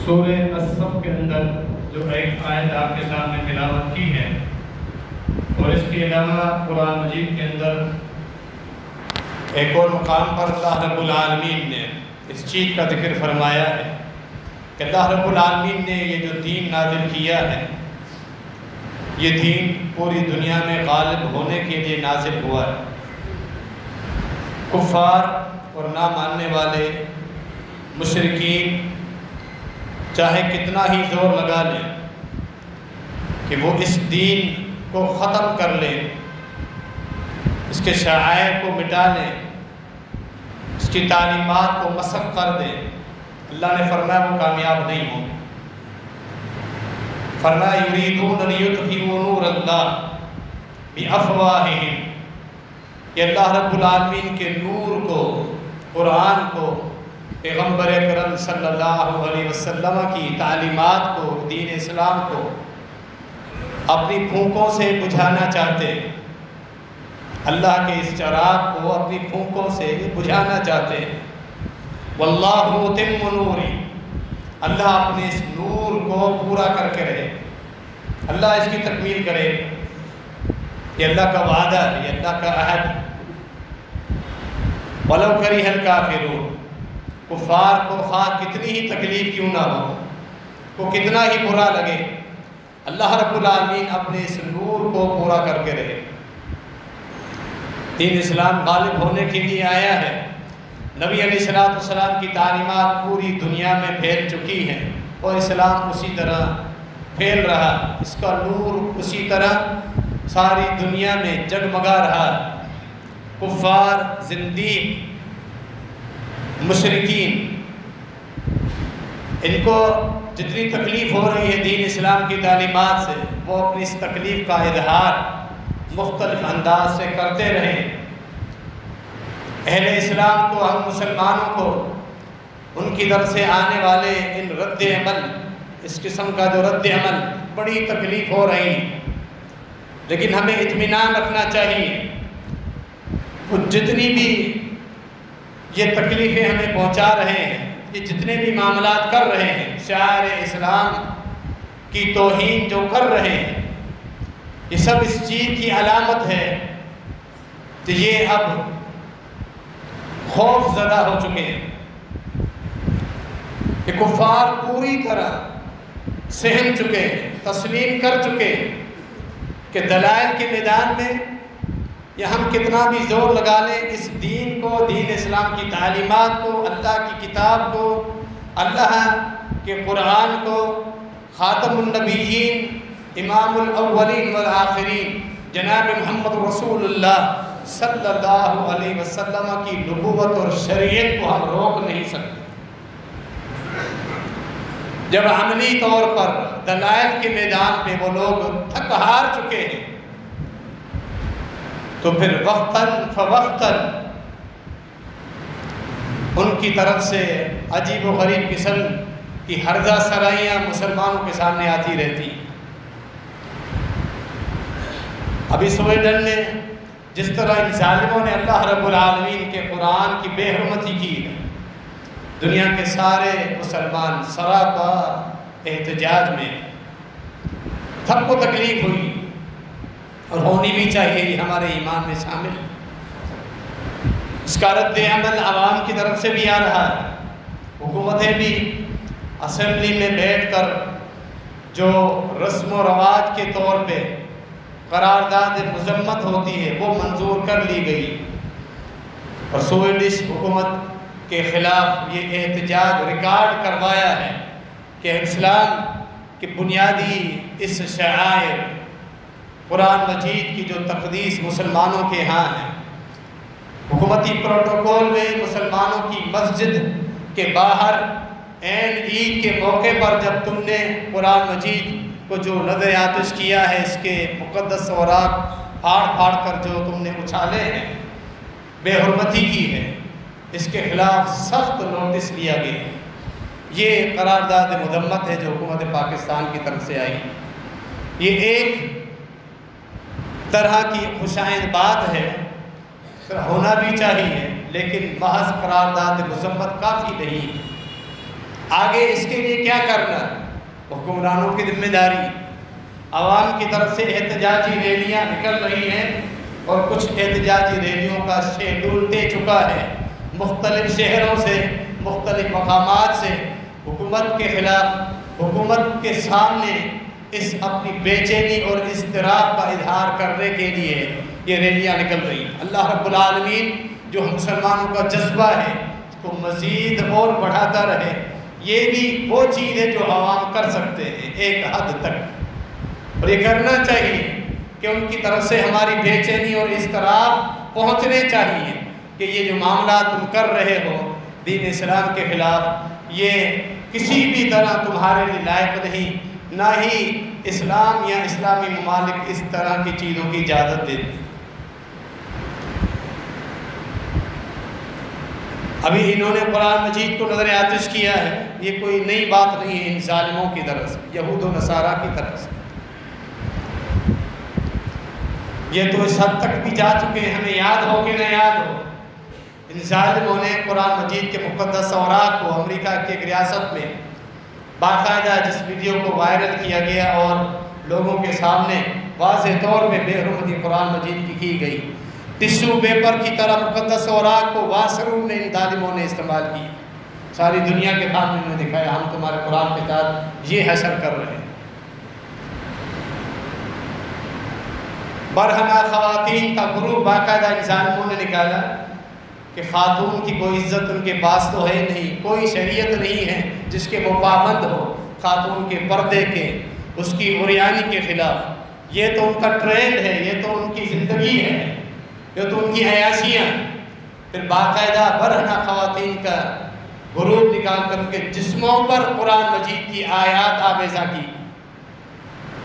سورہ الصف کے اندر جو ایک آیت آپ کے سامنے تلاوت کی ہے، اور اس کے علاوہ قرآن مجید کے اندر ایک اور مقام پر اللہ رب العالمین نے اس چیز کا ذکر فرمایا ہے کہ اللہ رب العالمین نے یہ جو دین نازل کیا ہے، یہ دین پوری دنیا میں غالب ہونے کے لیے نازل ہوا ہے۔ کفار اور نہ ماننے والے مشرکین چاہے کتنا ہی زور لگا لیں کہ وہ اس دین کو ختم کر لیں، اس کے شعائر کو مٹا لیں، اس کی تعلیمات کو مسخ کر دیں، اللہ نے فرمایا وہ کامیاب نہیں ہوں۔ فرمایا یریدون لیطفئوا نور اللہ بافواہہم، کہ اللہ رب العالمین کے نور کو، قرآن کو، پیغمبر اکرم صلی اللہ علیہ وسلم کی تعلیمات کو، دین اسلام کو اپنی پھونکوں سے بجھانا چاہتے ہیں، اللہ کے اس چراغ کو اپنی پھونکوں سے بجھانا چاہتے ہیں۔ واللہ متم نورہ، اللہ اپنے اس نور کو پورا کر کے رہے، اللہ اس کی تکمیل کرے۔ یہ اللہ کا وعدہ ہے، یہ اللہ کا عہد۔ وَلَوْ كَرِهَ الْكَافِرُونَ، کفار کو خواہ کتنی ہی تکلیف کیوں نہ ہو، کو کتنا ہی برا لگے، اللہ رب العالمین اپنے اس نور کو پورا کر کے رہے۔ دین اسلام غالب ہونے کے لیے آیا ہے، نبی علیہ السلام کی تعلیمات پوری دنیا میں پھیل چکی ہیں، اور اسلام اسی طرح پھیل رہا، اس کا نور اسی طرح ساری دنیا میں جگمگا رہا۔ کفار، زندیق، مشرکین، ان کو جتنی تکلیف ہو رہی ہے دین اسلام کی تعلیمات سے، وہ اپنی اس تکلیف کا اظہار مختلف انداز سے کرتے رہیں۔ اہل اسلام کو، ہم مسلمانوں کو ان کی طرف سے آنے والے ان رد عمل، اس قسم کا جو رد عمل، بڑی تکلیف ہو رہی ہے، لیکن ہمیں اطمینان رکھنا چاہیے، وہ جتنی بھی یہ تکلیفیں ہمیں پہنچا رہے ہیں، یہ جتنے بھی معاملات کر رہے ہیں، شعائر اسلام کی توہین جو کر رہے ہیں، یہ سب اس چیز کی علامت ہے کہ یہ اب خوف زدہ ہو چکے ہیں، کہ کفار پوری طرح سہم چکے ہیں، تسلیم کر چکے ہیں کہ دلائل کے میدان میں یا ہم کتنا بھی زور لگا لیں، اس دین کو، دین اسلام کی تعلیمات کو، اللہ کی کتاب کو، اللہ کے قرآن کو، خاتم النبیین، امام الاولین والآخرین جناب محمد رسول اللہ صلی اللہ علیہ وسلم کی نبوت اور شریعت کو ہم روک نہیں سکتے۔ جب عملی طور پر دلائل کے میدان پہ وہ لوگ تھک ہار چکے ہیں، تو پھر وقتاً فوقتاً ان کی طرف سے عجیب و غریب قسم کی ہرزہ سرائیاں مسلمانوں کے سامنے آتی رہتی۔ ابھی سویڈن نے جس طرح ان ظالموں نے اللہ رب العالمین کے قرآن کی بے حرمتی کی ہے، دنیا کے سارے مسلمان سراپا احتجاج میں، سب کو تکلیف ہوئی، اور ہونی بھی چاہیے، یہ ہمارے ایمان میں شامل ہے۔ اس کا رد عمل عوام کی طرف سے بھی آ رہا ہے، حکومتیں بھی اسمبلی میں بیٹھ کر جو رسم و رواج کے طور پہ قرارداد مذمت ہوتی ہے وہ منظور کر لی گئی، اور سویڈش حکومت کے خلاف یہ احتجاج ریکارڈ کروایا ہے کہ اسلام کی بنیادی اس شعائر قرآن مجید کی جو تقدیس مسلمانوں کے ہاں ہے، حکومتی پروٹوکول میں مسلمانوں کی مسجد کے باہر عین عید کے موقع پر جب تم نے قرآن مجید کو جو نظر آتش کیا ہے، اس کے مقدس اوراق پھاڑ پھاڑ کر جو تم نے اچھالے ہیں، بے حرمتی کی ہے، اس کے خلاف سخت نوٹس لیا گیا۔ یہ قرارداد مذمت ہے جو حکومت پاکستان کی طرف سے آئی۔ یہ ایک طرح کی خوشائند بات ہے، ہونا بھی چاہیے، لیکن محض قرارداد مذمت کافی نہیں۔ آگے اس کے لیے کیا کرنا؟ حکمرانوں کی ذمہ داری، عوام کی طرف سے احتجاجی ریلیاں نکل رہی ہیں اور کچھ احتجاجی ریلیوں کا شیڈول دے چکا ہے، مختلف شہروں سے، مختلف مقامات سے حکومت کے خلاف، حکومت کے سامنے اس اپنی بے چینی اور اضطراب کا اظہار کرنے کے لیے یہ ریلیاں نکل رہی ہیں۔ اللہ رب العالمین جو ہم مسلمانوں کا جذبہ ہے اس کو مزید اور بڑھاتا رہے۔ یہ بھی وہ چیز ہے جو عوام کر سکتے ہیں ایک حد تک، اور یہ کرنا چاہیے کہ ان کی طرف سے ہماری بے چینی اور اضطراب پہنچنے چاہیے کہ یہ جو معاملات تم کر رہے ہو دین اسلام کے خلاف، یہ کسی بھی طرح تمہارے لیے لائق نہیں، نہ ہی اسلام یا اسلامی ممالک اس طرح کی چیزوں کی اجازت دیتے ہیں۔ ابھی انہوں نے قرآن مجید کو نظر آتش کیا ہے، یہ کوئی نئی بات نہیں ہے ان ظالموں کی طرف سے، یہود و نصارہ کی طرف سے۔ یہ تو اس حد تک بھی جا چکے ہیں، ہمیں یاد ہو کہ نہ یاد ہو، ان ظالموں نے قرآن مجید کے مقدس اوراق کو امریکہ کی ایک ریاست میں باقاعدہ جس ویڈیو کو وائرل کیا گیا اور لوگوں کے سامنے واضح طور پہ بے حرمتی قرآن مجید کی گئی، ٹشو پیپر کی طرح مقدس اوراق کو واسرون نے ان ظالموں نے استعمال کی، ساری دنیا کے سامنے انہوں نے دکھایا ہم تمہارے قرآن کے ساتھ یہ حشر کر رہے ہیں۔ برہنہ خواتین کا گروپ باقاعدہ ان ظالموں نے نکالا کہ خاتون کی کوئی عزت ان کے پاس تو ہے نہیں، کوئی شریعت نہیں ہے جس کے وہ پابند ہو خاتون کے پردے کے، اس کی عریانی کے خلاف۔ یہ تو ان کا ٹرینڈ ہے، یہ تو ان کی زندگی ہے، یہ تو ان کی عیاشیاں۔ پھر باقاعدہ برہنہ خواتین کا گروپ نکال کر ان کے جسموں پر قرآن مجید کی آیات آویزہ کی۔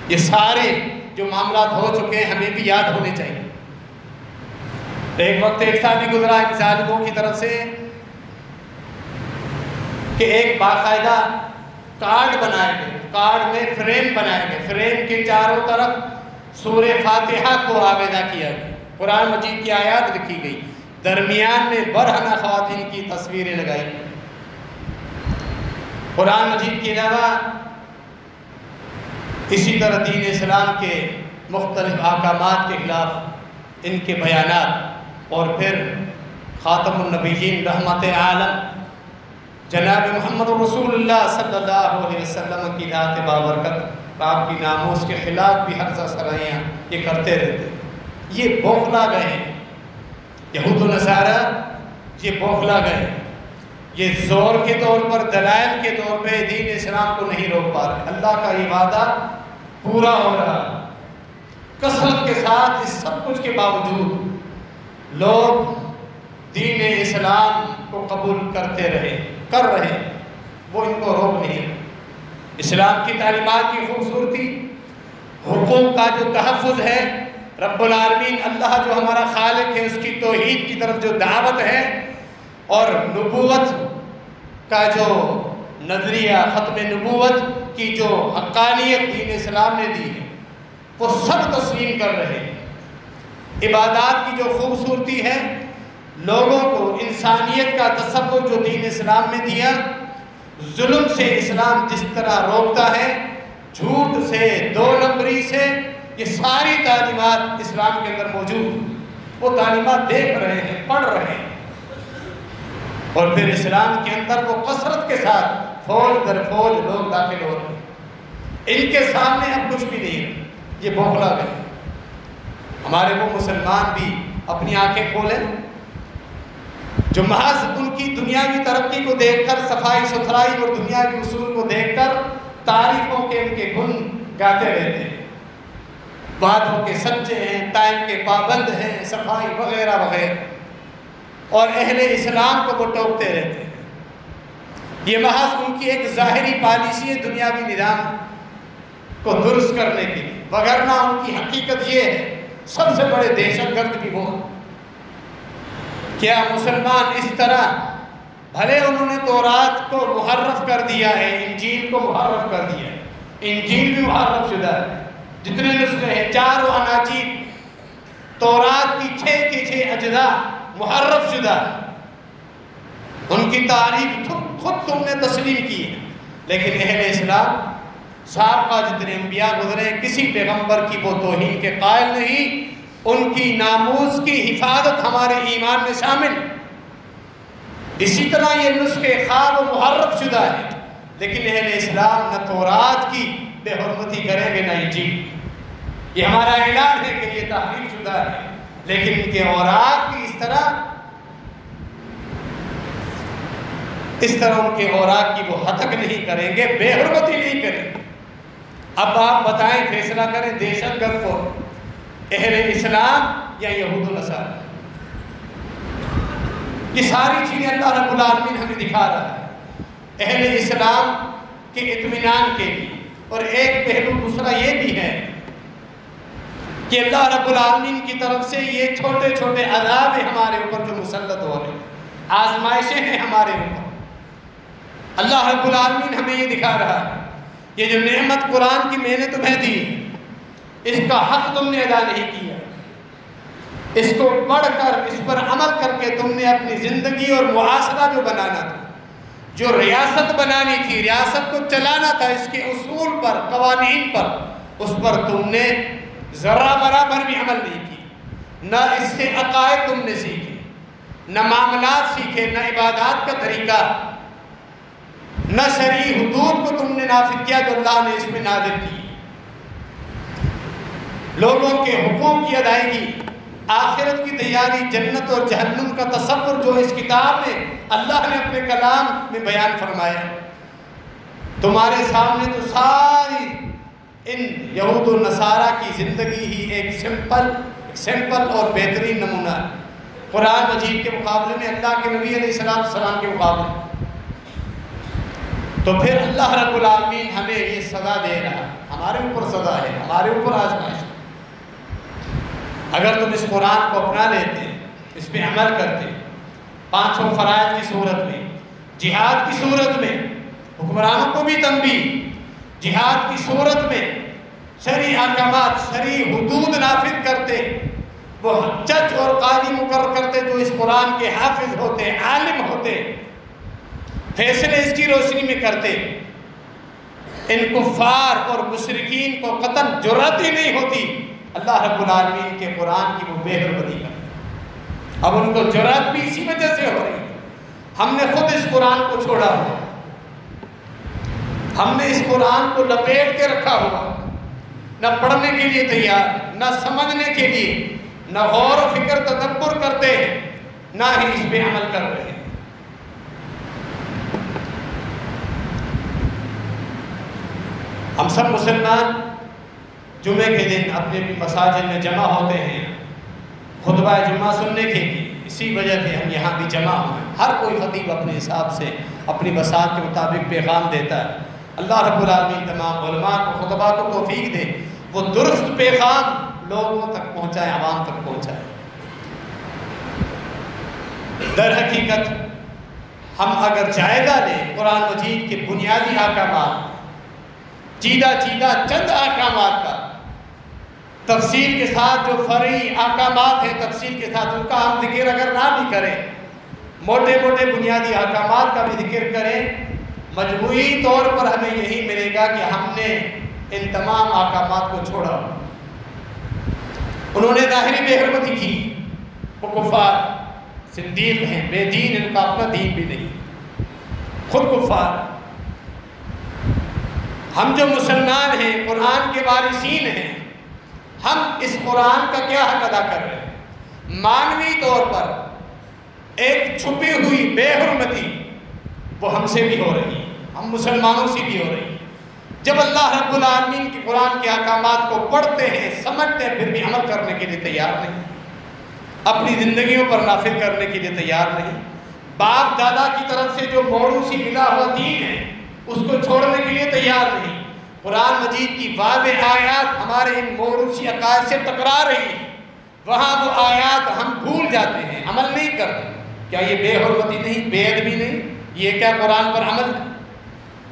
یہ سارے جو معاملات ہو چکے ہیں ہمیں بھی یاد ہونے چاہیے۔ ایک وقت ایک ساتھ بھی گزرا ان ظالموں کی طرف سے کہ ایک باقاعدہ کارڈ بنائے گئے، کارڈ میں فریم بنائے گئے، فریم کے چاروں طرف سورہ فاتحہ کو آویزہ کیا گیا، قرآن مجید کی آیات لکھی گئی، درمیان میں برہنہ خواتین کی تصویریں لگائی گئی۔ قرآن مجید کے علاوہ اسی طرح دین اسلام کے مختلف احکامات کے خلاف ان کے بیانات، اور پھر خاتم النبیین رحمت عالم جناب محمد رسول اللہ صلی اللہ علیہ وسلم کی ذات بابرکت، آپ کی ناموس کے خلاف بھی ہر سرائیاں یہ کرتے رہتے۔ یہ بوکھلا گئے، یہود و نصارہ یہ بوکھلا گئے، یہ زور کے طور پر، دلائل کے طور پہ دین اسلام کو نہیں روک پا رہے۔ اللہ کا یہ وعدہ پورا ہو رہا، کثرت کے ساتھ اس سب کچھ کے باوجود لوگ دین اسلام کو قبول کرتے رہے، کر رہے، وہ ان کو روک نہیں رہے۔ اسلام کی تعلیمات کی خوبصورتی، حقوق کا جو تحفظ ہے، رب العالمین اللہ جو ہمارا خالق ہے اس کی توحید کی طرف جو دعوت ہے، اور نبوت کا جو نظریہ، ختم نبوت کی جو حقانیت دین اسلام نے دی ہے، وہ سب تسلیم کر رہے ہیں۔ عبادات کی جو خوبصورتی ہے، لوگوں کو انسانیت کا تصور جو دین اسلام نے دیا، ظلم سے اسلام جس طرح روکتا ہے، جھوٹ سے، دو نمبری سے، یہ ساری تعلیمات اسلام کے اندر موجود، وہ تعلیمات دیکھ رہے ہیں، پڑھ رہے ہیں، اور پھر اسلام کے اندر وہ کثرت کے ساتھ فوج در فوج لوگ داخل ہو رہے ہیں۔ ان کے سامنے اب کچھ بھی نہیں ہے، یہ بوکھلا گئے۔ ہمارے وہ مسلمان بھی اپنی آنکھیں کھولیں جو محض ان کی دنیاوی ترقی کو دیکھ کر، صفائی ستھرائی اور دنیاوی اصول کو دیکھ کر تعریفوں کے ان کے گن گاتے رہتے ہیں، وعدوں کے سچے ہیں، ٹائم کے پابند ہیں، صفائی وغیرہ وغیرہ، اور اہل اسلام کو وہ ٹوکتے رہتے ہیں۔ یہ محض ان کی ایک ظاہری پالیسی ہے دنیاوی نظام کو درست کرنے کے لیے، وگرنہ ان کی حقیقت یہ ہے سب سے بڑے دہشت گرد بھی وہ۔ کیا مسلمان اس طرح، بھلے انہوں نے تورات کو محرف کر دیا ہے، انجیل کو محرف کر دیا ہے، انجیل بھی محرف شدہ ہے، جتنے نسخے ہیں، 4 اناجیل، تورات کی 6 کے 6 اجزاء محرف شدہ ہے، ان کی تعریف خود تم نے تسلیم کی ہے، لیکن اہل اسلام سابقہ جتنے انبیاء گزرے کسی پیغمبر کی وہ توہین کے قائل نہیں، ان کی ناموس کی حفاظت ہمارے ایمان میں شامل۔ اسی طرح یہ نسخے خواب و محرف شدہ ہے، لیکن اہل اسلام نہ تورات کی بے حرمتی کریں گے نہ انجیل۔ یہ ہمارا اعلان ہے کہ یہ تحریف شدہ ہے، لیکن ان کے اوراق کی اس طرح ان کے اوراق کی وہ ہتک نہیں کریں گے، بے حرمتی نہیں کریں گے۔ اب آپ بتائیں، فیصلہ کریں، دہشت گرد کو اہل اسلام یا یہود و نصارہ؟ یہ ساری چیزیں اللہ رب العالمین ہمیں دکھا رہا ہے اہل اسلام کے اطمینان کے لیے۔ اور ایک پہلو دوسرا یہ بھی ہے کہ اللہ رب العالمین کی طرف سے یہ چھوٹے چھوٹے عذاب ہیں ہمارے اوپر جو مسلط ہو رہے ہیں، آزمائشیں ہیں ہمارے اوپر۔ اللہ رب العالمین ہمیں یہ دکھا رہا ہے، یہ جو نعمت قرآن کی میں نے تمہیں دی، اس کا حق تم نے ادا نہیں کیا، اس کو پڑھ کر اس پر عمل کر کے تم نے اپنی زندگی اور معاشرہ جو بنانا تھا، جو ریاست بنانی تھی، ریاست کو چلانا تھا، اس کے اصول پر، قوانین پر، اس پر تم نے ذرہ برابر بھی عمل نہیں کی۔ نہ اس سے عقائد تم نے سیکھے، نہ معاملات سیکھے، نہ عبادات کا طریقہ، نہ شرعی حدود کو تم نے نافذ کیا جو اللہ نے اس میں نازل کی۔ لوگوں کے حقوق کی ادائیگی، آخرت کی تیاری، جنت اور جہنم کا تصور جو اس کتاب میں اللہ نے اپنے کلام میں بیان فرمایا، تمہارے سامنے تو ساری ان یہود و نصارہ کی زندگی ہی ایک سمپل اور بہترین نمونہ ہے قرآن مجید کے مقابلے میں، اللہ کے نبی علیہ السلام کے مقابلے میں۔ تو پھر اللہ رب العالمین ہمیں یہ سزا دے رہا ہے، ہمارے اوپر سزا ہے، ہمارے اوپر آزمائش ہے۔ اگر تم اس قرآن کو اپنا لیتے، اس پہ عمل کرتے، پانچوں فرائض کی صورت میں، جہاد کی صورت میں، حکمرانوں کو بھی تنبیہ، جہاد کی صورت میں شرعی احکامات، شرعی حدود نافذ کرتے، وہ جج اور قاضی مقرر کرتے جو اس قرآن کے حافظ ہوتے، عالم ہوتے، فیصلے اس کی روشنی میں کرتے، ان کفار اور مشرکین کو قطعاً جرأت ہی نہیں ہوتی اللہ رب العالمین کے قرآن کی وہ بے حرمتی کا۔ اب ان کو جرأت بھی اسی وجہ سے ہو رہی ہے، ہم نے خود اس قرآن کو چھوڑا ہوا، ہم نے اس قرآن کو لپیٹ کے رکھا ہوا، نہ پڑھنے کے لیے تیار، نہ سمجھنے کے لیے، نہ غور و فکر تدبر کرتے ہیں، نہ ہی اس پہ عمل کر رہے ہیں۔ ہم سب مسلمان جمعے کے دن اپنے اپنی مساجد میں جمع ہوتے ہیں خطبہ جمعہ سننے کے لیے، اسی وجہ سے ہم یہاں بھی جمع ہوئے۔ ہر کوئی خطیب اپنے حساب سے اپنی بساط کے مطابق پیغام دیتا ہے۔ اللہ رب العالمین تمام علماء کو خطبہ کو توفیق دے، وہ درست پیغام لوگوں تک پہنچائے، عوام تک پہنچائے۔ در حقیقت ہم اگر جائزہ لیں قرآن مجید کے بنیادی احکامات، چیدہ چند احکامات کا، تفصیل کے ساتھ جو فرعی احکامات ہیں تفصیل کے ساتھ ان کا ہم ذکر اگر نہ بھی کریں، موٹے بنیادی احکامات کا بھی ذکر کریں، مجموعی طور پر ہمیں یہی ملے گا کہ ہم نے ان تمام احکامات کو چھوڑا۔ انہوں نے ظاہری بے حرمتی کی، وہ کفار زندیق ہیں، بے دین، ان کا اپنا دین بھی نہیں، خود کفار۔ ہم جو مسلمان ہیں، قرآن کے وارثین ہیں، ہم اس قرآن کا کیا حق ادا کر رہے ہیں؟ مانوی طور پر ایک چھپی ہوئی بے حرمتی وہ ہم سے بھی ہو رہی ہے، ہم مسلمانوں سے بھی ہو رہی ہے۔ جب اللہ رب العالمین کے قرآن کے احکامات کو پڑھتے ہیں، سمجھتے ہیں، پھر بھی عمل کرنے کے لیے تیار نہیں، اپنی زندگیوں پر نافذ کرنے کے لیے تیار نہیں، باپ دادا کی طرف سے جو موروثی ملا ہوا دین ہے اس کو چھوڑنے کے لیے تیار نہیں۔ قرآن مجید کی واضح آیات ہمارے ان موروثی عقائد سے ٹکرا رہی ہیں، وہاں وہ آیات ہم بھول جاتے ہیں، عمل نہیں کرتے۔ کیا یہ بے حرمتی نہیں، بے ادبی نہیں؟ یہ کیا قرآن پر عمل ہے؟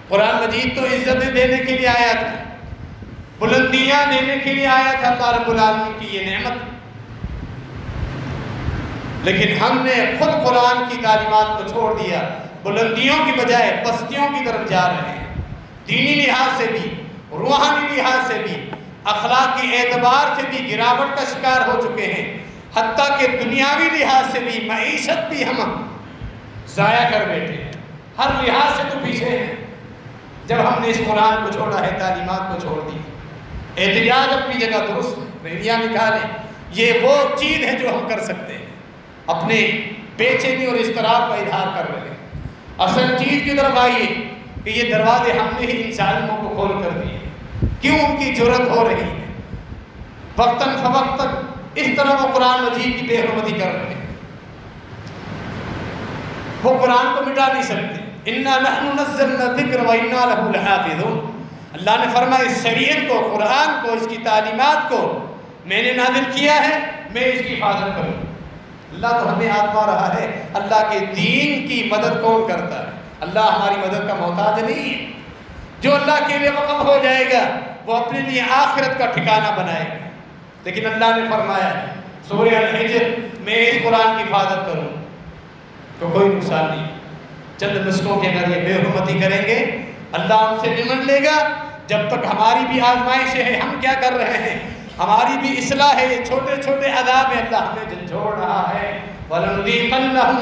قرآن مجید تو عزتیں دینے کے لیے آیا تھا، بلندیاں دینے کے لیے آیا تھا، اللہ رب العالمین کی یہ نعمت۔ لیکن ہم نے خود قرآن کی تعلیمات کو چھوڑ دیا، بلندیوں کی بجائے پستیوں کی طرف جا رہے ہیں، دینی لحاظ سے بھی، روحانی لحاظ سے بھی، اخلاقی اعتبار سے بھی گراوٹ کا شکار ہو چکے ہیں، حتیٰ کہ دنیاوی لحاظ سے بھی، معیشت بھی ہم ضائع کر بیٹھے ہیں، ہر لحاظ سے تو پیچھے ہیں جب ہم نے اس قرآن کو چھوڑا ہے، تعلیمات کو چھوڑ دی۔ احتجاج اپنی جگہ درست، ریلیاں نکالیں، یہ وہ چیز ہے جو ہم کر سکتے ہیں، اپنے بے چینی اور اضطراب کا اظہار کر رہے ہیں۔ اصل چیز کی طرف آئیے کہ یہ دروازے ہم نے ہی ان ظالموں کو کھول کر دیے، کیوں ان کی جرأت ہو رہی ہے؟ وقتاً فوقتاً اس طرح وہ قرآن مجید کی بے حرمتی کر رہے ہیں، وہ قرآن کو مٹا نہیں سکتے۔ اِنَّا نَحْنُ نَزَّلْنَا الذِّكْرَ وَإِنَّا لَهُ لَحَافِظُونَ۔ اللہ نے فرمایا اس شریعت کو، قرآن کو، اس کی تعلیمات کو میں نے نازل کیا ہے، میں اس کی حفاظت کروں۔ اللہ تو ہمیں آزما رہا ہے، اللہ کے دین کی مدد کون کرتا ہے؟ اللہ ہماری مدد کا محتاج نہیں ہے۔ جو اللہ کے لیے وقف ہو جائے گا وہ اپنے لیے آخرت کا ٹھکانہ بنائے گا، لیکن اللہ نے فرمایا سورہ الحجر میں اس قرآن کی حفاظت کروں تو کوئی نقصان نہیں۔ چند نسخوں کے اگر یہ بے حرمتی کریں گے اللہ ان سے نمٹ لے گا۔ جب تک ہماری بھی آزمائش ہے، ہم کیا کر رہے ہیں، ہماری بھی اصلاح ہے، یہ چھوٹے چھوٹے عذاب میں اللہ ہمیں جھنجھوڑ رہا ہے۔ وَلَنُذِيقَنَّهُمْ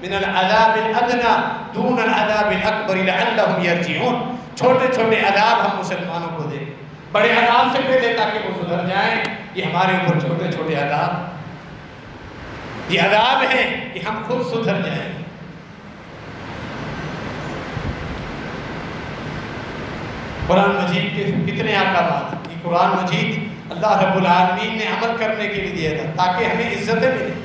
مِنَ الْعَذَابِ الْأَدْنَىٰ دُونَ الْعَذَابِ الْأَكْبَرِ لَعَلَّهُمْ يَرْجِعُونَ۔ چھوٹے چھوٹے عذاب ہم مسلمانوں کو دیں، بڑے عذاب سے پہلے تاکہ وہ سدھر جائیں۔ یہ ہمارے اوپر چھوٹے چھوٹے عذاب، یہ عذاب ہے کہ ہم خود سدھر جائیں۔ قرآن مجید کے کتنے احکامات، یہ قرآن مجید اللہ رب العالمین نے عمل کرنے کے لیے دیا تھا تاکہ ہمیں عزتیں ملیں،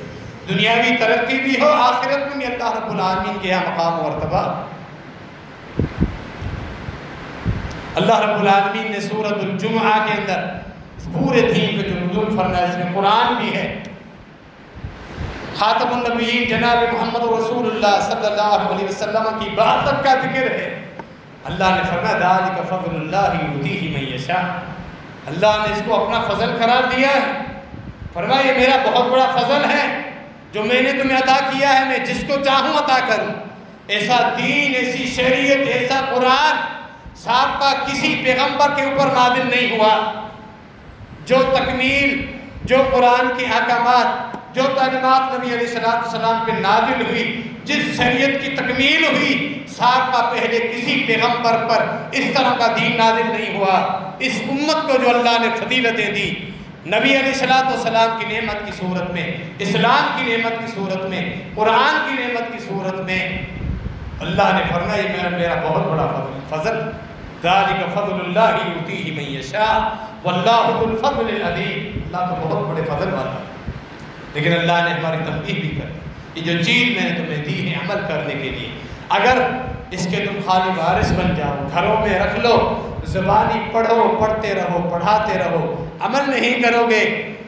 دنیاوی ترقی بھی ہو، آخرت میں بھی اللہ رب العالمین کے یہاں مقام و مرتبہ۔ اللہ رب العالمین نے سورۃ الجمعہ کے اندر پورے دین پہ جو نزول فرمایا، اس میں قرآن بھی ہے، خاتم النبیین جناب محمد رسول اللہ صلی اللہ علیہ وسلم کی بعثت کا ذکر ہے۔ اللہ نے فرمایا ذالک فضل اللہ یؤتیہ من یشاء، اللہ نے اس کو اپنا فضل قرار دیا ہے، فرمایا یہ میرا بہت بڑا فضل ہے جو میں نے تمہیں عطا کیا ہے، میں جس کو چاہوں عطا کروں۔ ایسا دین، ایسی شریعت، ایسا قرآن سابقہ کسی پیغمبر کے اوپر نازل نہیں ہوا۔ جو تکمیل، جو قرآن کے احکامات، جو تعلیمات نبی علیہ السلام پہ نازل ہوئی، جس شریعت کی تکمیل ہوئی، سابقہ پہلے کسی پیغمبر پر اس طرح کا دین نازل نہیں ہوا۔ اس امت کو جو اللہ نے فضیلتیں دی، نبی علیہ السلام کی نعمت کی صورت میں، اسلام کی نعمت کی صورت میں، قرآن کی نعمت کی صورت میں، اللہ نے فرمایا یہ میرا بہت بڑا فضل، ذالک فضل اللہ یؤتیہ من یشاء واللہ ذو الفضل العظیم۔ اللہ تو بہت بڑے فضل والا ہے، لیکن اللہ نے ہماری تنبیہ بھی کر، یہ جو چیز میں نے تمہیں دی ہے عمل کرنے کے لیے، اگر اس کے تم خالی وارث بن جاؤ، گھروں میں رکھ لو، زبانی پڑھو، پڑھتے رہو، پڑھاتے رہو، عمل نہیں کرو گے،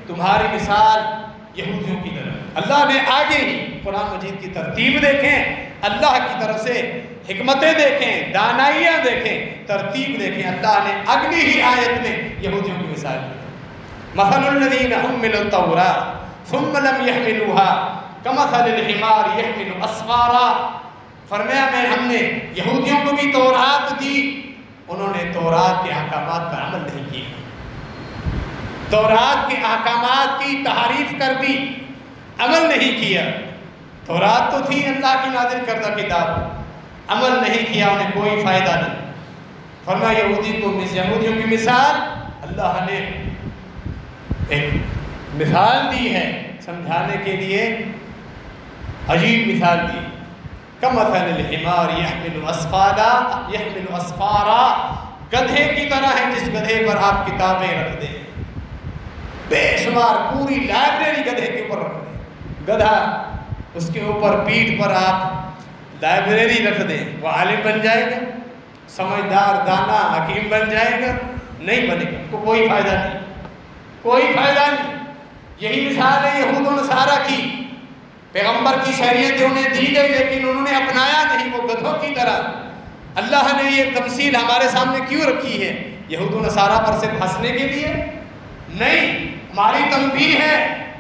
تمہاری مثال یہودیوں کی طرح۔ اللہ نے آگے ہی قرآن مجید کی ترتیب دیکھیں، اللہ کی طرف سے حکمتیں دیکھیں، دانائیاں دیکھیں، ترتیب دیکھیں، اللہ نے اگلی ہی آیت میں یہودیوں کی مثال دی، مثل الذین حملوا التوراۃ ثم لم يحملوها كمثل الحمار يحمل اسفارا۔ فرمایا ہم نے یہودیوں کو بھی تورات دی، انہوں نے تورات کے احکامات پر عمل نہیں کیا، تورات کے احکامات کی تحریف کر دی، عمل نہیں کیا۔ تورات تو تھی اللہ کی نازل کردہ کتاب، عمل نہیں کیا، انہیں کوئی فائدہ نہیں۔ فرمایا یہودیوں کی مثال اللہ نے ایک مثال دی ہے سمجھانے کے لیے، عجیب مثال دی، کمثل الحمار یحمل اسفارا، گدھے کی طرح ہے جس گدھے پر آپ کتابیں رکھ دیں، بے شمار پوری لائبریری گدھے کے اوپر رکھ دیں، گدھا اس کے اوپر پیٹھ پر آپ لائبریری رکھ دیں، وہ عالم بن جائے گا، سمجھدار، دانا، حکیم بن جائے گا؟ نہیں بنے گا، کوئی فائدہ نہیں، کوئی فائدہ نہیں۔ یہی مثال ہے یہود و نصارہ کی، پیغمبر کی شریعت انہیں دی گئی لیکن انہوں نے اپنایا نہیں، وہ گدھوں کی طرح۔ اللہ نے یہ تمثیل ہمارے سامنے کیوں رکھی ہے؟ یہود و نصارہ پر صرف ہنسنے کے لیے نہیں، ہماری تنبیہ ہے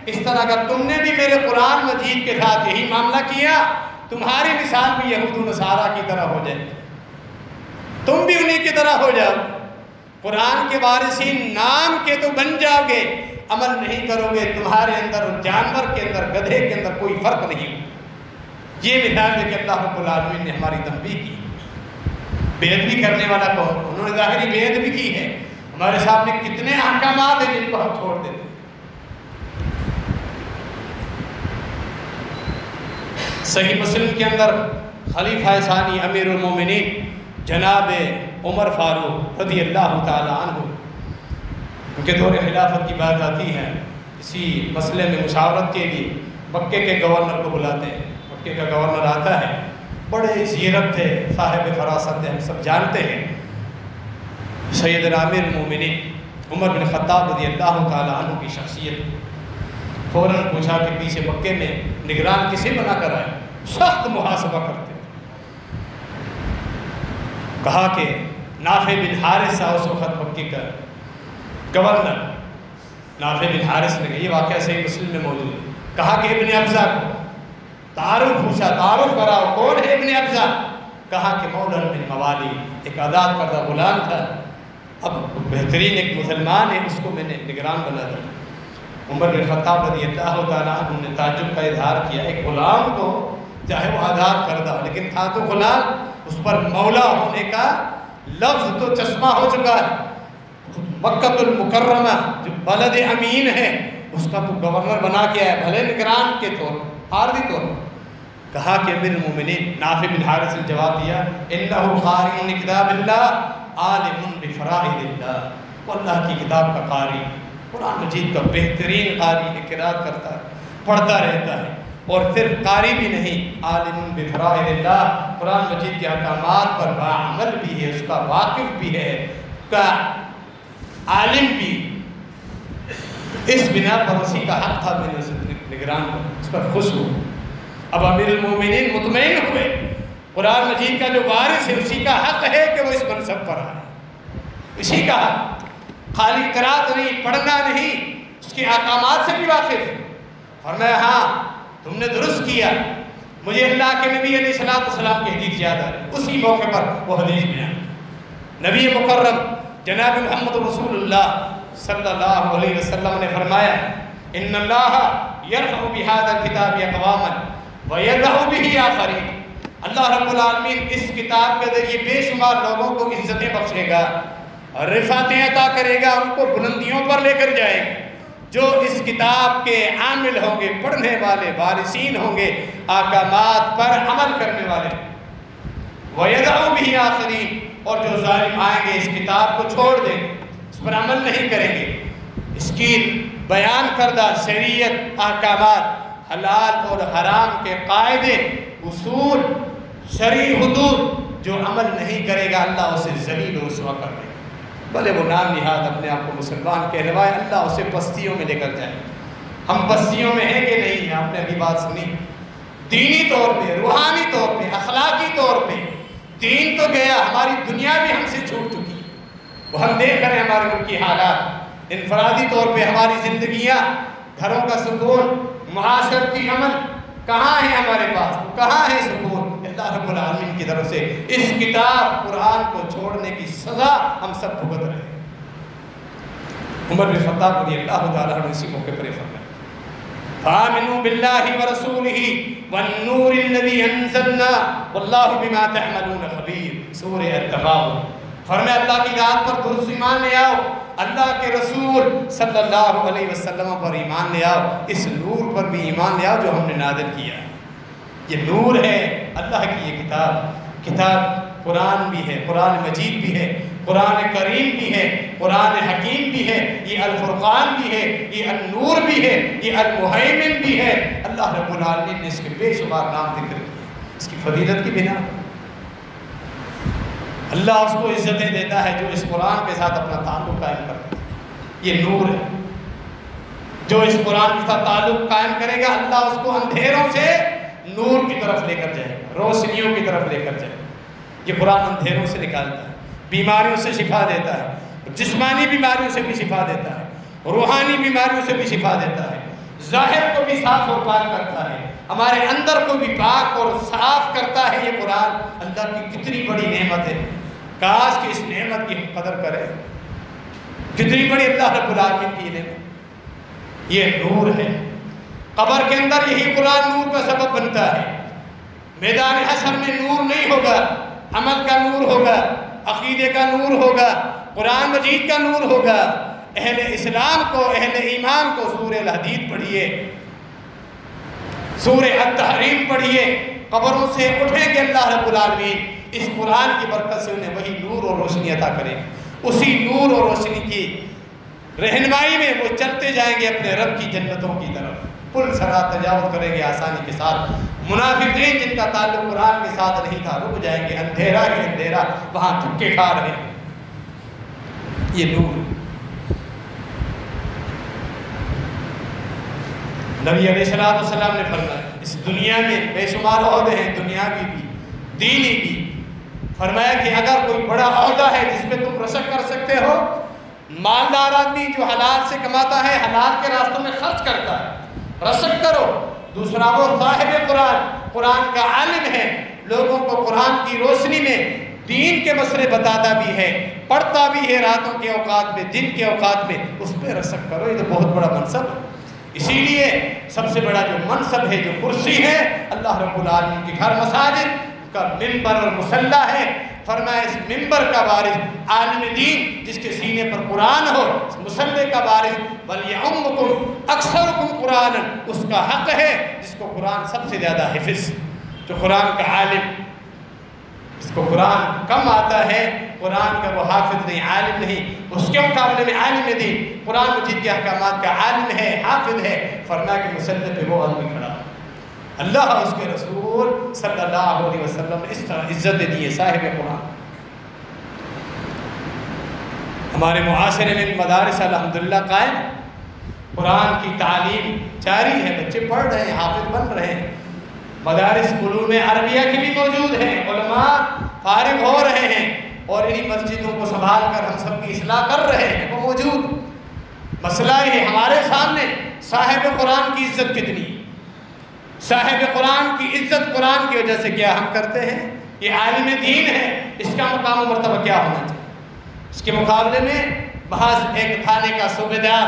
اس طرح اگر تم نے بھی میرے قرآن مجید کے ساتھ یہی معاملہ کیا، تمہاری مثال بھی یہود و نصارہ کی طرح ہو جائے، تم بھی انہی کی طرح ہو جاؤ، قرآن کے وارثین نام کے تو بن جاؤ گے، عمل نہیں کرو گے، تمہارے اندر اور جانور کے اندر، گدھے کے اندر کوئی فرق نہیں ہو۔ یہ مثال ہے کہ اللہ رب العالمین نے ہماری تنبیہ کی۔ بے ادبی کرنے والا کون؟ انہوں نے ظاہری بے ادبی کی ہے، ہمارے سامنے کتنے احکامات ہیں جن کو ہم چھوڑ دیتے ہیں۔ صحیح مسلم کے اندر خلیفہ ثانی امیر المومنین جناب عمر فاروق رضی اللہ تعالی عنہ، ان کے دور خلافت کی بات آتی ہے، اسی مسئلے میں مشاورت کے لیے مکے کے گورنر کو بلاتے ہیں۔ مکے کا گورنر آتا ہے، بڑے زیرک تھے، صاحب فراست تھے، ہم سب جانتے ہیں، سیدنا امیر المومنین عمر بن خطاب رضی اللہ تعالی عنہ کی شخصیت۔ فوراً پوچھا کہ پیچھے مکے میں نگران کسے بنا کر آئے؟ سخت محاسبہ کرتے، کہا کہ نافع بن حارث اس وقت مکے کا گورنر، نافع بن حارث نے، یہ واقعہ صحیح مسلم میں موجود ہے، کہا کہ ابن ابزہ کو تعارف پوچھا، تعارف کراؤ، کون ہے ابن ابزہ؟ کہا کہ مولا بن موالی، ایک آزاد کردہ غلام تھا، اب بہترین ایک مسلمان ہے، اس کو میں نے نگران بنا دیا۔ عمر بن خطاب رضی اللہ تعالیٰ عنہ نے تعجب کا اظہار کیا، ایک غلام کو، چاہے وہ آزاد کردہ لیکن تھا تو غلام، اس پر مولا ہونے کا لفظ تو چشمہ ہو چکا ہے، مکہ المکرمہ جو بلد امین ہے اس کا تو گورنر بنا کے آیا، بھلے نگران کے طور عارضی طور پر۔ کہا کہ امیر المومنین نافع بن حارث نے جواب دیا، انہ قاری کتاب اللہ عالم بفرائض اللہ، وہ اللہ کی کتاب کا قاری، قرآن مجید کا بہترین قاری ہے، قرات کرتا ہے، پڑھتا رہتا ہے، اور صرف قاری بھی نہیں، عالم بفرائض اللہ، قرآن مجید کے احکامات پر باعمل بھی ہے، اس کا واقف بھی ہے، اس کا عالم بھی۔ اس بنا پر اسی کا حق تھا، میں نے نگران کو اس پر خوش ہوں۔ اب امیر المومنین مطمئن ہوئے، قرآن مجید کا جو وارث ہے اسی کا حق ہے کہ وہ اس منصب پر آئے، اسی کا حق، خالی قرات نہیں، پڑھنا نہیں، اس کے احکامات سے بھی واقف۔ فرمایا ہاں تم نے درست کیا، مجھے اللہ کے نبی علیہ السلام کی حدیث یاد آ رہی، اسی موقع پر وہ حدیث میں آئی، نبی مکرم جناب محمد رسول اللہ صلی اللہ علیہ وسلم نے فرمایا، ان اللہ یرفع بہذا الکتاب اقواما ویضع بہ آخرین، اللہ رب العالمین اس کتاب کے ذریعے بے شمار لوگوں کو عزتیں بخشے گا، رفعتیں عطا کرے گا، ان کو بلندیوں پر لے کر جائے گا، جو اس کتاب کے عامل ہوں گے، پڑھنے والے، وارثین ہوں گے، احکامات پر عمل کرنے والے، وَيَدْعُ بِهِ آخَرِينَ، اور جو ظالم آئیں گے اس کتاب کو چھوڑ دیں گے، اس پر عمل نہیں کریں گے، اس کی بیان کردہ شریعت، احکامات، حلال اور حرام کے قاعدے، اصول، شرعی حدود جو عمل نہیں کرے گا اللہ اسے ذلیل و رسوا کر دے گا، بھلے وہ نام نہاد اپنے آپ کو مسلمان کہلوائے، اللہ اسے پستیوں میں لے کر جائے۔ ہم پستیوں میں ہیں کہ نہیں ہیں؟ آپ نے ابھی بات سنی، دینی طور پہ، روحانی طور پہ، اخلاقی طور پہ دین تو گیا، ہماری دنیا بھی ہم سے چھوٹ چکی ہے، وہ ہم دیکھ رہے ہیں ہمارے ملک کی حالات، انفرادی طور پہ ہماری زندگیاں، گھروں کا سکون، معاشرتی عمل کہاں ہے ہمارے پاس، کہاں ہے سکون؟ اللہ رب العالمین کی طرف سے اس کتاب قرآن کو چھوڑنے کی سزا ہم سب بھگت رہے ہیں۔ عمر بن خطاب رضی اللہ تعالیٰ عنہ اسی موقع پر فرمایا، فآمنوا باللہ ورسولہ والنور الذی انزلنا واللہ بما تعملون خبیر، سورہ التغابن۔ فرمایا اللہ کی ذات پر درست ایمان لے آؤ، اللہ کے رسول صلی اللہ علیہ وسلم پر ایمان لے آؤ، اس نور پر بھی ایمان لے آؤ جو ہم نے نازل کیا ہے۔ یہ نور ہے اللہ کی، یہ کتاب قرآن بھی ہے، قرآن مجید بھی ہے، قرآن کریم بھی ہے، قرآن حکیم بھی ہے، یہ الفرقان بھی ہے، یہ النور بھی ہے، یہ المہیمن بھی ہے۔ اللہ رب العالمین نے اس کے بے شمار نام ذکر کیے، اس کی فضیلت کی بنا پر اللہ اس کو عزتیں دیتا ہے جو اس قرآن کے ساتھ اپنا تعلق قائم کرتا ہے۔ یہ نور ہے، جو اس قرآن کے ساتھ تعلق قائم کرے گا اللہ اس کو اندھیروں سے نور کی طرف لے کر جائے گا، روشنیوں کی طرف لے کر جائے گا۔ یہ قرآن اندھیروں سے نکالتا ہے، بیماریوں سے شفا دیتا ہے، جسمانی بیماریوں سے بھی شفا دیتا ہے، روحانی بیماریوں سے بھی شفا دیتا ہے، ظاہر کو بھی صاف اور پاک کرتا ہے، ہمارے اندر کو بھی پاک اور صاف کرتا ہے۔ یہ قرآن اللہ کی کتنی بڑی نعمت ہے، کاش کہ اس نعمت کی ہم قدر کریں۔ کتنی بڑی اللہ رب العالمین کی نعمت، یہ نور ہے۔ قبر کے اندر یہی قرآن نور کا سبب بنتا ہے۔ میدان حشر میں نور نہیں ہوگا، عمل کا نور ہوگا، عقیدے کا نور ہوگا، قرآن مجید کا نور ہوگا۔ اہل اسلام کو، اہل ایمان کو سورہ الحدید پڑھیے، سورہ التحریم پڑھیے، قبروں سے اٹھیں گے اللہ رب العالمین اس قرآن کی برکت سے انہیں وہی نور اور روشنی عطا کریں۔ اسی نور اور روشنی کی رہنمائی میں وہ چلتے جائیں گے اپنے رب کی جنتوں کی طرف، پل صراط تجاوز کریں گے آسانی کے ساتھ۔ منافقین جن کا تعلق قرآن کے ساتھ نہیں تھا رک جائیں گے، اندھیرا ہی اندھیرا وہاں دھکے کھا رہے ہیں۔ یہ نور نبی علیہ السلام نے فرمایا، اس دنیا میں بے شمار عہدے ہیں، دنیاوی بھی دینی بھی۔ فرمایا کہ اگر کوئی بڑا عہدہ ہے جس پہ تم رشک کر سکتے ہو، مالدار آدمی جو حلال سے کماتا ہے، حلال کے راستوں میں خرچ کرتا ہے، رشک کرو۔ دوسرا وہ صاحب قرآن کا عالم ہے، لوگوں کو قرآن کی روشنی میں دین کے مسئلے بتاتا بھی ہے، پڑھتا بھی ہے راتوں کے اوقات میں، دن کے اوقات میں، اس پہ رشک کرو۔ یہ تو بہت بڑا منصب ہے۔ اسی لیے سب سے بڑا جو منصب ہے، جو کرسی ہے، اللہ رب العالمین کے گھر مساجد کا منبر اور مصلی ہے۔ فرمایا اس منبر کا وارث عالم دین جس کے سینے پر قرآن ہو، مصلی کا وارث وَلْيَعُمُّكُمْ أَكْثَرُكُمْ قُرْآنًا، اس کا حق ہے جس کو قرآن سب سے زیادہ حفظ، جو قرآن کا عالم، جس کو قرآن کم آتا ہے، قرآن کا وہ حافظ نہیں، عالم نہیں، اس کے مقابلے میں عالم دین قرآن مجید کے احکامات کا عالم ہے، حافظ ہے۔ فرمایا کہ مصلی پہ وہ آدمی کھڑا، اللہ اس کے رسول صلی اللہ علیہ وسلم نے اس طرح عزت دی ہے صاحب قرآن۔ ہمارے معاشرے میں مدارس الحمدللہ قائم، قرآن کی تعلیم جاری ہے، بچے پڑھ رہے ہیں، حافظ بن رہے ہیں۔ مدارس علوم عربیہ کی بھی موجود ہیں، علماء فارغ ہو رہے ہیں، اور انہی مسجدوں کو سنبھال کر ہم سب کی اصلاح کر رہے ہیں، وہ موجود۔ مسئلہ یہ ہمارے سامنے صاحب قرآن کی عزت کتنی، صاحب قرآن کی عزت قرآن کی وجہ سے کیا ہم کرتے ہیں، یہ عالم دین ہے، اس کا مقام و مرتبہ کیا ہونا چاہیے۔ اس کے مقابلے میں محض ایک تھانے کا صوبیدار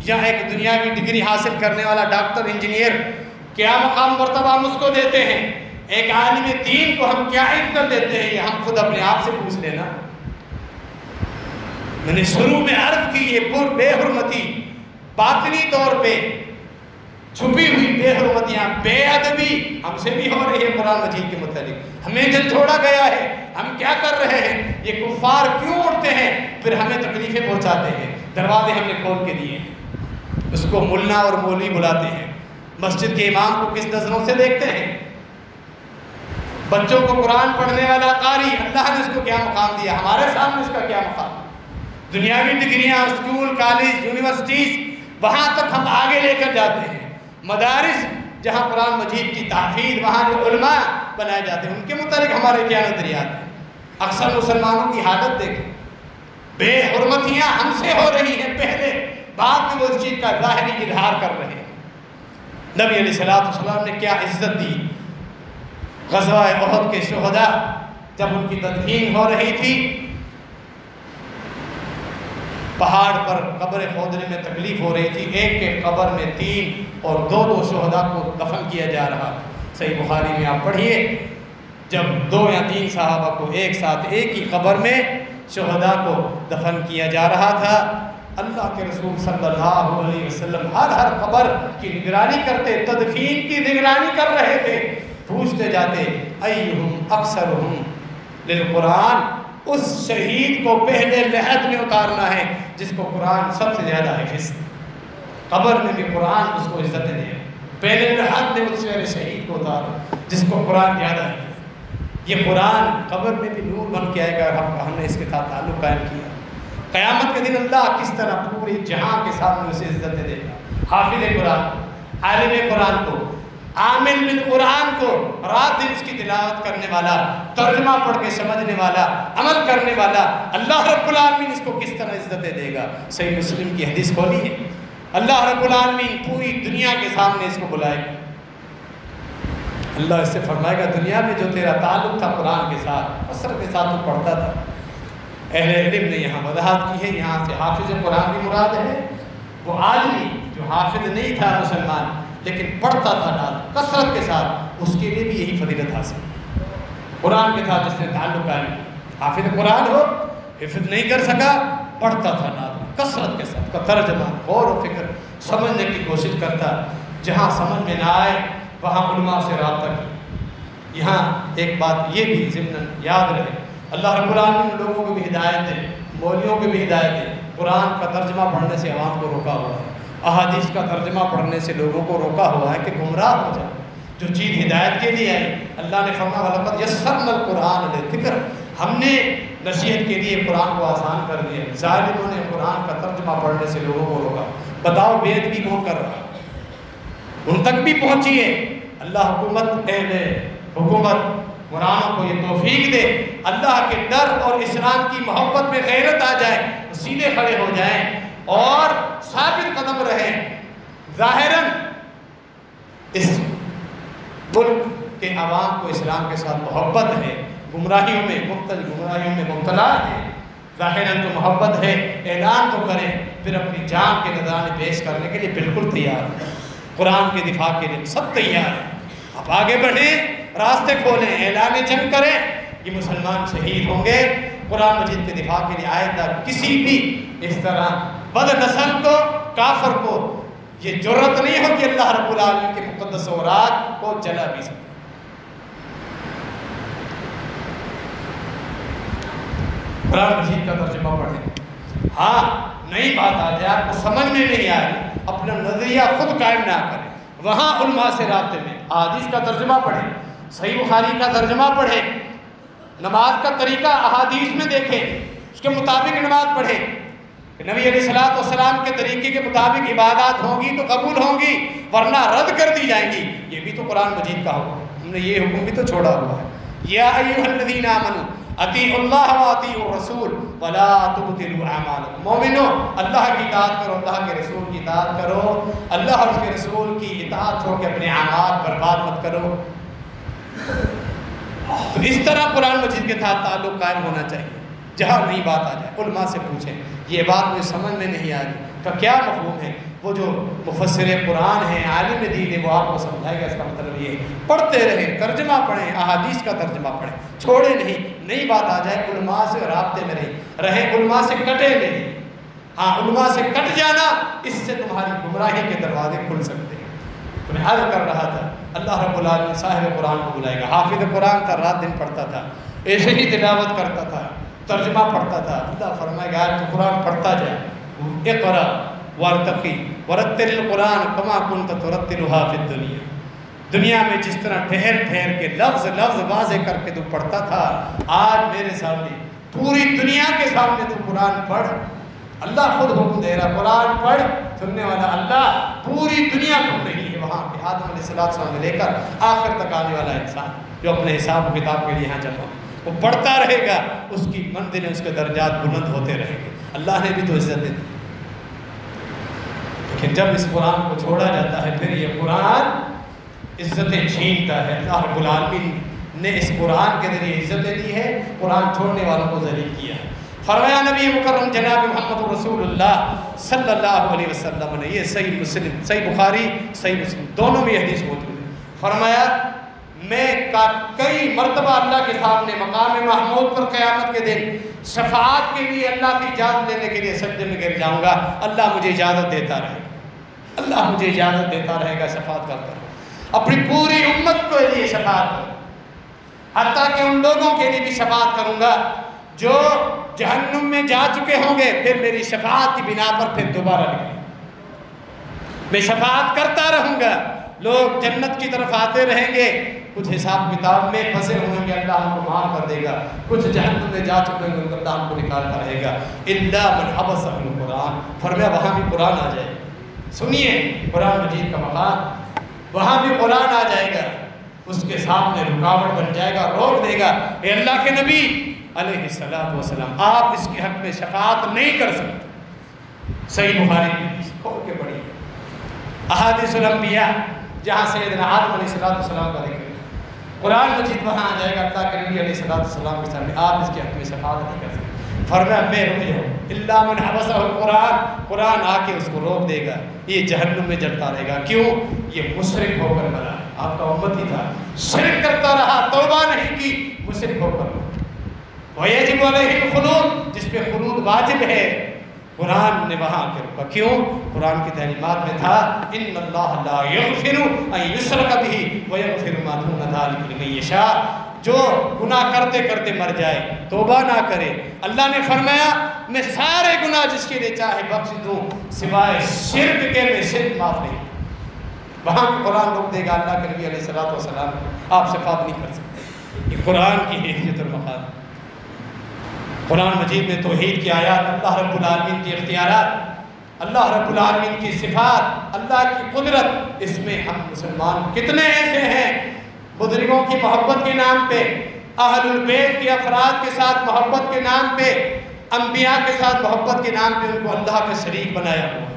یا ایک دنیاوی ڈگری حاصل کرنے والا ڈاکٹر، انجینئر، کیا مقام و مرتبہ ہم اس کو دیتے ہیں؟ ایک عالم دین کو ہم کیا عزت دیتے ہیں؟ یہ ہم خود اپنے آپ سے پوچھ لینا۔ میں نے شروع میں عرض کی، یہ بے حرمتی باطنی طور پہ چھپی ہوئی بے حرمتیاں، بے ادبی ہم سے بھی ہو رہی ہے قرآن مجید کے متعلق۔ ہمیں جل چھوڑا گیا ہے، ہم کیا کر رہے ہیں؟ یہ کفار کیوں اٹھتے ہیں پھر ہمیں تکلیفیں پہنچاتے ہیں؟ دروازے ہم نے کھول کے دیے ہیں، اس کو ملنا اور مولوی بلاتے ہیں، مسجد کے امام کو کس نظروں سے دیکھتے ہیں، بچوں کو قرآن پڑھنے والا قاری، اللہ نے اس کو کیا مقام دیا، ہمارے سامنے اس کا کیا مقام۔ دنیاوی ڈگریاں، اسکول، کالج، یونیورسٹیز، وہاں تک ہم آگے لے کر جاتے ہیں۔ مدارس جہاں قرآن مجید کی تحفیظ، وہاں جو علماء بنائے جاتے ہیں، ان کے متعلق ہمارے کیا نظریات ہیں؟ اکثر مسلمانوں کی حالت دیکھیں، بے حرمتیاں ہم سے ہو رہی ہیں پہلے، بعد میں وہ اس چیز کا ظاہری اظہار کر رہے ہیں۔ نبی علیہ السلام نے کیا عزت دی۔ غزوہ احد کے شہداء جب ان کی تدفین ہو رہی تھی، پہاڑ پر قبر کھودنے میں تکلیف ہو رہی تھی، ایک کے قبر میں 3 اور 2 شہداء کو دفن کیا جا رہا۔ صحیح بخاری میں آپ پڑھیے، جب 2 یا 3 صحابہ کو ایک ساتھ ایک ہی قبر میں شہداء کو دفن کیا جا رہا تھا، اللہ کے رسول صلی اللہ علیہ وسلم ہر قبر کی نگرانی کرتے، تدفین کی نگرانی کر رہے تھے، پوچھتے جاتے ایہم اکثرہم للقرآن، اس شہید کو پہلے لحد میں اتارنا ہے جس کو قرآن سب سے زیادہ حفظ، قبر میں بھی قرآن اس کو عزت دے، پہلے لحد میں اس شہید کو اتارو جس کو قرآن زیادہ حفظ۔ یہ قرآن قبر میں بھی نور بن کے آئے گا، ہم نے اس کے ساتھ تعلق قائم کیا۔ قیامت کے دن اللہ کس طرح پوری جہاں کے سامنے اسے عزت دے گا۔ حافظ قرآن، عالم قرآن کو، عامل بالقرآن کو، رات دن اس کی تلاوت کرنے والا، ترجمہ پڑھ کے سمجھنے والا، عمل کرنے والا، اللہ رب العالمین اس کو کس طرح عزت دے گا۔ صحیح مسلم کی حدیث کھولی ہے، اللہ رب العالمین پوری دنیا کے سامنے اس کو بلائے گا۔ اللہ اس سے فرمائے گا دنیا میں جو تیرا تعلق تھا قرآن کے ساتھ، کثرت کے ساتھ تو پڑھتا تھا، اہل علم نے یہاں وضاحت کی ہے، یہاں سے حافظ قرآن بھی مراد ہے، وہ آدمی جو حافظ نہیں تھا مسلمان لیکن پڑھتا تھا کثرت کے ساتھ، اس کے لیے بھی یہی فضیلت حاصل قرآن کے ساتھ جس نے تعلق قائم کیا۔ حافظ قرآن ہو، حفظ نہیں کر سکا، پڑھتا تھا نازل کثرت کے ساتھ، کا ترجمہ غور و فکر سمجھنے کی کوشش کرتا، جہاں سمجھ میں نہ آئے وہاں علماء سے رابطہ کی۔ یہاں ایک بات یہ بھی ضمن یاد رہے، اللہ رب العالمین لوگوں کو بھی ہدایت دے، مولویوں کو بھی ہدایت دے۔ قرآن کا ترجمہ پڑھنے سے عوام کو روکا ہوا ہے، احادیث کا ترجمہ پڑھنے سے لوگوں کو روکا ہوا ہے کہ گمراہ ہو جائے۔ جو چیز ہدایت کے لیے آئی، اللہ نے فرمایا وَلَقَدْ يَسَّرْنَا الْقُرْآنَ لِلذِّكْرِ، ہم نے نصیحت کے لیے قرآن کو آسان کر دیا۔ ظالموں نے قرآن کا ترجمہ پڑھنے سے لوگوں کو روکا۔ بتاؤ بے ادبی کون کر رہا؟ ان تک بھی پہنچی ہے۔ اللہ حکومت قرآن کو یہ توفیق دے، اللہ کے ڈر اور اسلام کی محبت میں غیرت آ جائے، سیدھے کھڑے ہو جائیں اور ثابت قدم رہیں۔ ظاہراً اس ملک کے عوام کو اسلام کے ساتھ محبت ہے، گمراہیوں میں مبتلا ہے، ظاہراً تو محبت ہے، اعلان تو کریں، پھر اپنی جان کے نذرانے پیش کرنے کے لیے بالکل تیار ہے، قرآن کے دفاع کے لیے سب تیار ہیں۔ آپ آگے بڑھیں، راستے کھولیں، اعلان جنگ کریں، یہ مسلمان شہید ہوں گے قرآن مجید کے دفاع کے لیے۔ آئندہ کسی بھی اس طرح بد نسل کو، کافر کو یہ جرأت نہیں ہوگی اللہ رب العالمین کے مقدس اوراد کو جلا بھی سکے۔ قرآن مجید کا ترجمہ پڑھیں۔ ہاں نئی بات آ جائے، آپ کو سمجھ میں نہیں آ رہی، اپنا نظریہ خود قائم نہ کریں، وہاں علماء سے رابطے میں احادیث کا ترجمہ پڑھیں، صحیح بخاری کا ترجمہ پڑھیں، نماز کا طریقہ احادیث میں دیکھیں، اس کے مطابق نماز پڑھیں۔ نبی علیہ السلام کے طریقے کے مطابق عبادات ہوں گی تو قبول ہوں گی، ورنہ رد کر دی جائیں گی۔ یہ بھی تو قرآن مجید کا حکم، ہم نے یہ حکم بھی تو چھوڑا ہوا ہے۔ یا ایھا الذین آمنوا اطیعوا اللہ واطیعوا الرسول ولا تبطلوا اعمالکم۔ مومنو اللہ کی اطاعت کرو، اللہ کے رسول کی اطاعت کرو، اللہ اور اس کے رسول کی اطاعت چھوڑ کے اپنے اعمال برباد مت کرو۔ تو اس طرح قرآن مجید کے ساتھ تعلق قائم ہونا چاہیے۔ جہاں نئی بات آ جائے علماء سے پوچھیں، یہ بات مجھے سمجھ میں نہیں آ رہی کا کیا مفہوم ہے، وہ جو مفسر قرآن ہیں، عالم دین ہے، وہ آپ کو سمجھائے گا۔ اس کا مطلب یہ ہے پڑھتے رہیں، ترجمہ پڑھیں، احادیث کا ترجمہ پڑھیں، چھوڑے نہیں۔ نئی بات آ جائے علماء سے رابطے میں رہیں، علماء سے کٹے نہیں۔ ہاں علماء سے کٹ جانا، اس سے تمہاری گمراہی کے دروازے کھل سکتے ہیں۔ تو میں عرض کر رہا تھا اللہ رب العالمین صاحب قرآن کو بلائے گا۔ حافظ قرآن کا رات دن پڑھتا تھا، ایسے ہی تلاوت کرتا تھا، ترجمہ پڑھتا تھا۔ اللہ فرمائے گا تو قرآن پڑھتا جائے، اقرا وارتقی ورتل القرآن کما کنت ترتلها فی الدنیا۔ دنیا میں جس طرح ٹھہر ٹھہر کے لفظ واضح کر کے تو پڑھتا تھا، آج میرے سامنے پوری دنیا کے سامنے تو قرآن پڑھ۔ اللہ خود حکم دے رہا، قرآن پڑھ، سننے والا اللہ پوری دنیا کو نہیں ہے، وہاں پہ آدم علیہ السلام سے لے کر آخر تک آنے والا انسان جو اپنے حساب و کتاب کے لیے یہاں چل رہا وہ پڑھتا رہے گا، اس کی منزلیں، اس کے درجات بلند ہوتے رہیں گے۔ اللہ نے بھی تو عزت دی، لیکن جب اس قرآن کو چھوڑا جاتا ہے پھر یہ قرآن عزتیں چھینتا ہے۔ اللہ رب العالمین نے اس قرآن کے ذریعے عزتیں دی ہے، قرآن چھوڑنے والوں کو ذلیل کیا ہے۔ فرمایا نبی مکرم جناب محمد رسول اللہ صلی اللہ علیہ وسلم نے، یہ صحیح مسلم، صحیح بخاری، صحیح مسلم دونوں میں یہ حدیث موجود ہے، فرمایا میں کئی مرتبہ اللہ کے سامنے مقام محمود پر قیامت کے دن شفاعت کے لیے اللہ کی اجازت لینے کے لیے سجدے میں گر جاؤں گا۔ اللہ مجھے اجازت دیتا رہے گا، اللہ مجھے اجازت دیتا رہے گا، شفاعت کرتا رہے گا، اپنی پوری امت کے لیے شفاعت کروں، حتیٰ کہ ان لوگوں کے لیے بھی شفاعت کروں گا جو جہنم میں جا چکے ہوں گے، پھر میری شفاعت کی بنا پر پھر دوبارہ نکلیں۔ میں شفاعت کرتا رہوں گا، لوگ جنت کی طرف آتے رہیں گے، کچھ حساب کتاب میں پھنسے ہوں گے، اللہ ہم کو معاف کر دے گا، کچھ جہنم میں جا چکے ہوں گے، اللہ ہم کو نکالتا رہے گا۔ الا من حبس القرآن، فرمایا وہاں بھی قرآن آ جائے، سنیے قرآن مجید کا مقام، وہاں بھی قرآن آ جائے گا، اس کے سامنے رکاوٹ بن جائے گا، روک دے گا، اے اللہ کے نبی علیہ السلام آپ اس کے حق میں شفاعت نہیں کر سکتے، صحیح بخاری میں کھول کے پڑھی احادیث الانبیاء جہاں سیدنا آدم علیہ السلام کا ذکر ہے، قرآن مجید وہاں آ جائے گا، اللہ کے نبی علیہ السلام کے سامنے آپ اس کے حق میں شفاعت نہیں کر سکتے، فرمایا میں رک جاؤ الا من حبسہ القرآن، قرآن آ کے اس کو روک دے گا، یہ جہنم میں جلتا رہے گا، کیوں؟ یہ مشرک ہو کر مرا، آپ کا امت ہی تھا، شرک کرتا رہا، توبہ نہیں کی، مشرک ہو کر مرا۔ وَيَجِبُ عَلَيْهِ الْخُلُودُ، جس پہ خلود واجب ہے، قرآن نے وہاں کے رکھا، کیوں؟ قرآن کی تعلیمات میں تھا إِنَّ اللَّهَ لَا يَغْفِرُ أَن يُشْرَكَ بِهِ وَيَغْفِرُ مَا دُونَ ذَلِكَ لِمَن يَشَاءُ، جو گناہ کرتے کرتے مر جائے، توبہ نہ کرے، اللہ نے فرمایا میں سارے گناہ جس کے لیے چاہے بخش دوں، سوائے شرک کے میں شرک معاف نہیں۔ وہاں قرآن روک دے گا، اللہ کے نبی علیہ السلام آپ شفاعت نہیں کر سکتے۔ یہ قرآن کی حیثیت اور مقام، قرآن مجید میں توحید کی آیات، اللہ رب العالمین کی اختیارات، اللہ رب العالمین کی صفات، اللہ کی قدرت، اس میں ہم مسلمان کتنے ایسے ہیں بزرگوں کی محبت کے نام پہ، اہل البیت کے افراد کے ساتھ محبت کے نام پہ، انبیاء کے ساتھ محبت کے نام پہ ان کو اللہ کا شریک بنایا ہوا،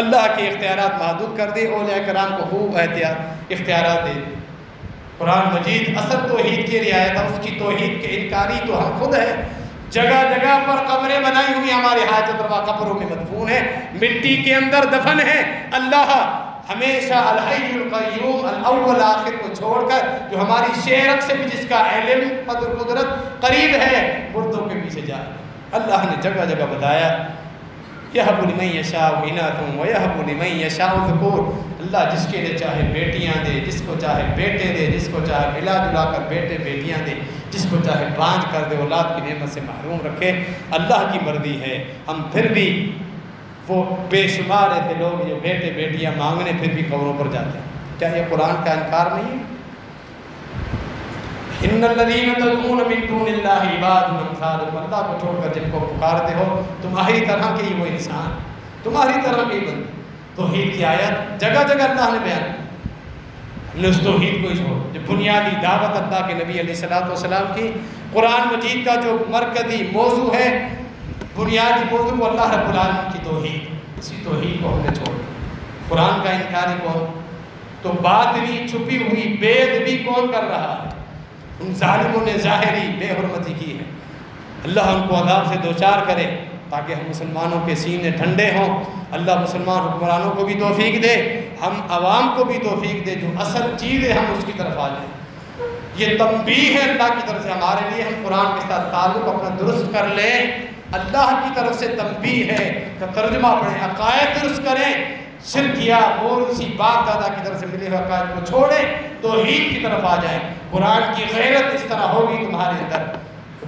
اللہ کے اختیارات محدود کر دے، اولیاء کرام کو خوب اختیارات دے۔ قرآن مجید اصل توحید کی رعایت ہے، اس کی توحید کے انکاری تو ہم خود ہیں، جگہ جگہ پر قبریں بنائی ہوئی ہمارے حاجت روا قبروں میں مدفون ہیں، مٹی کے اندر دفن ہیں، اللہ ہمیشہ الحی القیوم الاول آخر کو چھوڑ کر جو ہماری شیرک سے بھی جس کا علم قدر قدرت قریب ہے مردوں کے پیچھے جا رہا ہے۔ اللہ نے جگہ جگہ بتایا یَهَبُ لِمَن يَشَاءُ إِنَاثًا وَيَهَبُ لِمَن يَشَاءُ الذُّكُورَ، اللہ جس کے لیے چاہے بیٹیاں دے، جس کو چاہے بیٹے دے، جس کو چاہے ملا جلا کر بیٹے بیٹیاں دے، جس کو چاہے بانجھ کر دے، اولاد کی نعمت سے محروم رکھے، اللہ کی مرضی ہے۔ ہم پھر بھی وہ بے شمار ایسے لوگ جو بیٹے بیٹیاں مانگنے پھر بھی قبروں پر جاتے ہیں، کیا یہ قرآن کا انکار نہیں ہے؟ ان الذین تدعون من دون اللہ عباد امثالکم، اللہ کو چھوڑ کر جن کو پکارتے ہو تمہاری طرح کے ہی وہ انسان، تمہاری طرح کے ہی بندے۔ توحید کی آیت جگہ جگہ اللہ نے بیان کی، اس توحید کو ہی چھوڑ، جو بنیادی دعوت اللہ کے نبی علیہ السلام کی، قرآن مجید کا جو مرکزی موضوع ہے، بنیادی موضوع وہ اللہ رب العالمین کی توحید، اسی توحید کو ہم نے چھوڑ دیا۔ قرآن کا انکاری کون؟ تو باطنی چھپی ہوئی بے ادبی کون کر رہا ہے؟ ان ظالموں نے ظاہری بے حرمتی کی ہے، اللہ ان کو عذاب سے دوچار کرے تاکہ ہم مسلمانوں کے سینے ٹھنڈے ہوں، اللہ مسلمان حکمرانوں کو بھی توفیق دے، ہم عوام کو بھی توفیق دے، جو اصل چیز ہے ہم اس کی طرف آ جائیں۔ یہ تنبیہ ہے اللہ کی طرف سے ہمارے لیے، ہم قرآن کے ساتھ تعلق اپنا درست کر لیں، اللہ کی طرف سے تنبیہ ہے کہ ترجمہ پڑھیں، عقائد درست کریں، شرکیہ موروثی باپ دادا کی طرف سے ملے ہوئے عقائد کو چھوڑیں، توحید کی طرف آ جائیں۔ قرآن کی غیرت اس طرح ہوگی تمہارے اندر،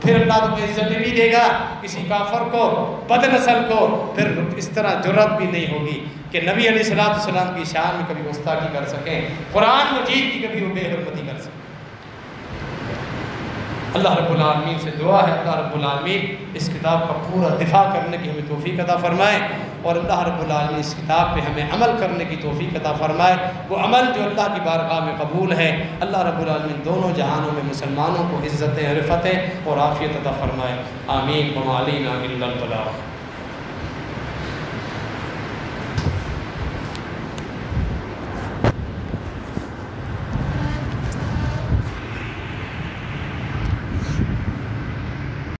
پھر اللہ تمہیں عزت بھی دے گا، کسی کافر کو بد نسل کو پھر اس طرح جرات بھی نہیں ہوگی کہ نبی علیہ السلام کی شان میں کبھی گستاخی کر سکیں، قرآن مجید کی کبھی وہ بے حرمتی کر سکیں۔ اللہ رب العالمین سے دعا ہے اللہ رب العالمین اس کتاب کا پورا دفاع کرنے کی ہمیں توفیق عطا فرمائے، اور اللہ رب العالمین اس کتاب پہ ہمیں عمل کرنے کی توفیق عطا فرمائے، وہ عمل جو اللہ کی بارگاہ میں قبول ہے۔ اللہ رب العالمین دونوں جہانوں میں مسلمانوں کو عزتیں، عرفتیں اور عافیت عطا فرمائے، آمین۔ وما علینا الا البلاغ۔